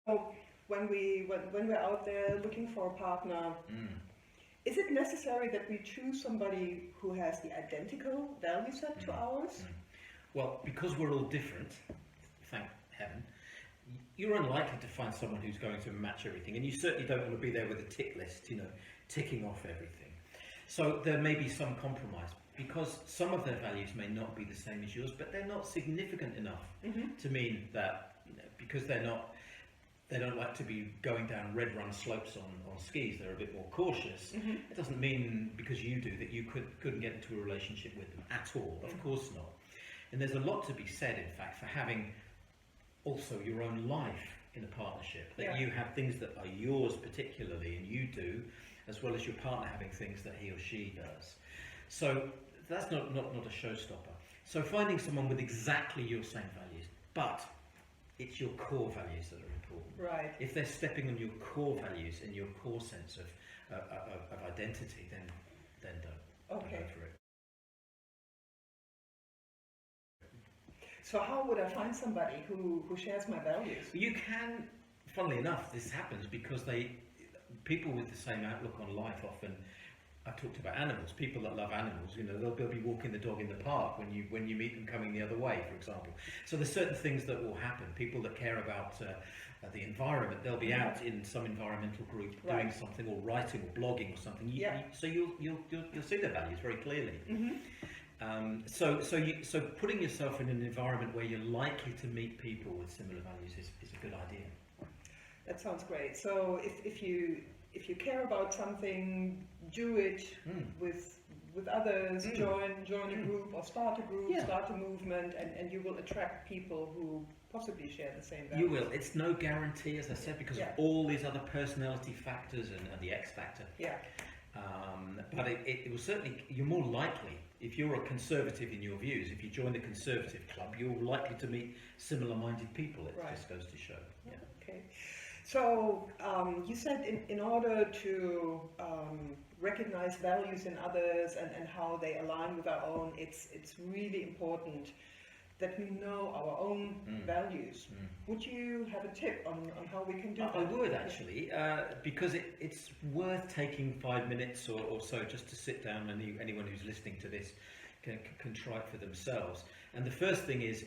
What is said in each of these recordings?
So when we're out there looking for a partner, is it necessary that we choose somebody who has the identical value set to ours? Well, because we're all different, thank heaven, you're unlikely to find someone who's going to match everything, and you certainly don't want to be there with a tick list, ticking off everything. So there may be some compromise, because some of their values may not be the same as yours, but they're not significant enough to mean that, because they don't like to be going down red run slopes on skis, they're a bit more cautious. It doesn't mean because you do that you couldn't get into a relationship with them at all. Of course not. And there's a lot to be said, in fact, for having also your own life in a partnership, that you have things that are yours particularly and you do, as well as your partner having things that he or she does. So that's not a showstopper. So finding someone with exactly your same values, but it's your core values that are important. Right. If they're stepping on your core values and your core sense of identity, then don't. Okay. Don't go for it. So how would I find somebody who shares my values? You can, funnily enough, this happens because people with the same outlook on life often. I talked about animals. People that love animals, they'll be walking the dog in the park when you meet them coming the other way, for example. So there's certain things that will happen. People that care about the environment, they'll be out in some environmental group doing something, or writing, or blogging, or something. So you'll see their values very clearly. So putting yourself in an environment where you're likely to meet people with similar values is a good idea. That sounds great. So if you care about something, do it with others. Join a group, or start a group, start a movement, and you will attract people who possibly share the same values. You will. It's no guarantee, as I said, because of all these other personality factors and the X factor. But it will certainly, you're more likely, if you're a conservative in your views, if you join the conservative club, you're likely to meet similar-minded people. It just goes to show. Okay. So you said in order to recognize values in others and how they align with our own, it's really important that we know our own values. Would you have a tip on how we can do that? I would, actually, because it's worth taking 5 minutes or so just to sit down, and anyone who's listening to this can try it for themselves. And the first thing is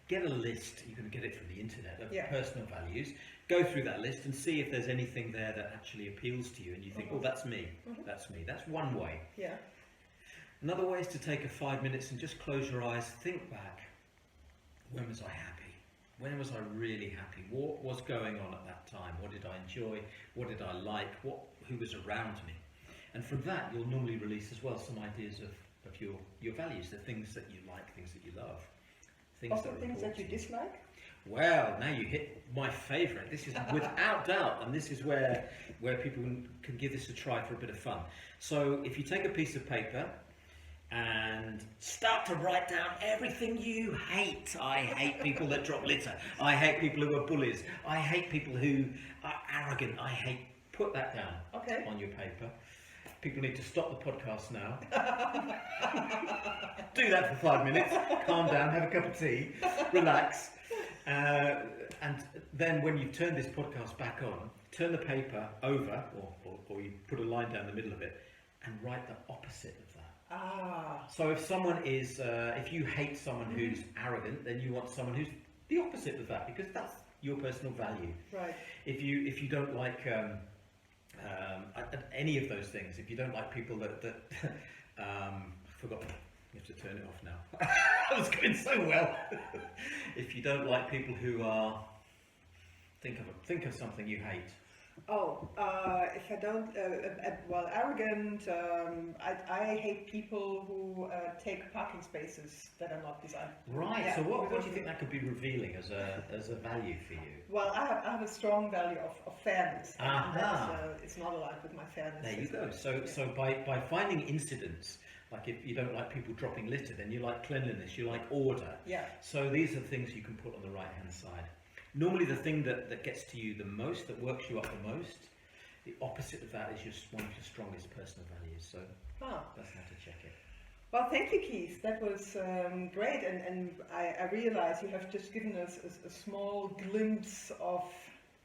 get a list. You can get it from the internet of personal values. Go through that list and see if there's anything there that actually appeals to you, and you think, oh, that's me. That's me. That's one way. Another way is to take 5 minutes and just close your eyes, think back. When was I happy? When was I really happy? What was going on at that time? What did I enjoy? What did I like? Who was around me? And from that, you'll normally release as well some ideas of your values, the things that you like, things that you love. Also things that you dislike? Well, now you hit my favourite. This is without doubt, and this is where people can give this a try for a bit of fun. So if you take a piece of paper and start to write down everything you hate. I hate people that drop litter. I hate people who are bullies. I hate people who are arrogant. Put that down on your paper. People need to stop the podcast now. Do that for 5 minutes. Calm down, have a cup of tea, relax. And then when you've turned this podcast back on, turn the paper over, or you put a line down the middle of it, and write the opposite of that. So if someone is, if you hate someone who's arrogant, then you want someone who's the opposite of that, because that's your personal value. Right. If you don't like any of those things, if you don't like people that forgot, you have to turn it off now. That was going so well. If you don't like people who are, think of something you hate. If I don't, arrogant. I hate people who take parking spaces that are not designed. Right. Yeah, so what do you think that could be revealing as a value for you? Well, I have a strong value of fairness. It's not aligned with my fairness. There you go. So by finding incidents, like if you don't like people dropping litter, then you like cleanliness, you like order. Yeah. So these are things you can put on the right hand side. Normally the thing that gets to you the most, that works you up the most, the opposite of that is one of your strongest personal values. So that's how to check it. Well, thank you, Keith. That was great, and I realize you have just given us a small glimpse of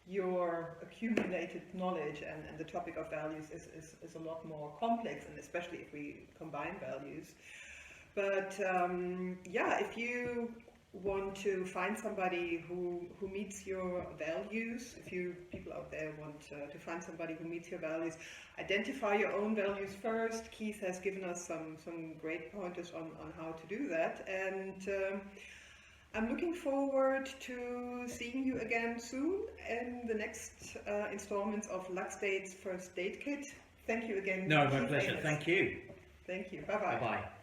your accumulated knowledge, and the topic of values is a lot more complex, and especially if we combine values. But yeah, if you want to find somebody who meets your values, if you people out there want to find somebody who meets your values, identify your own values first. Keith has given us some great pointers on how to do that, and I'm looking forward to seeing you again soon in the next installments of Luxdates First Date Kit. Thank you again. No, my Keith pleasure. Amos. Thank you. Thank you. Bye-bye. Bye-bye.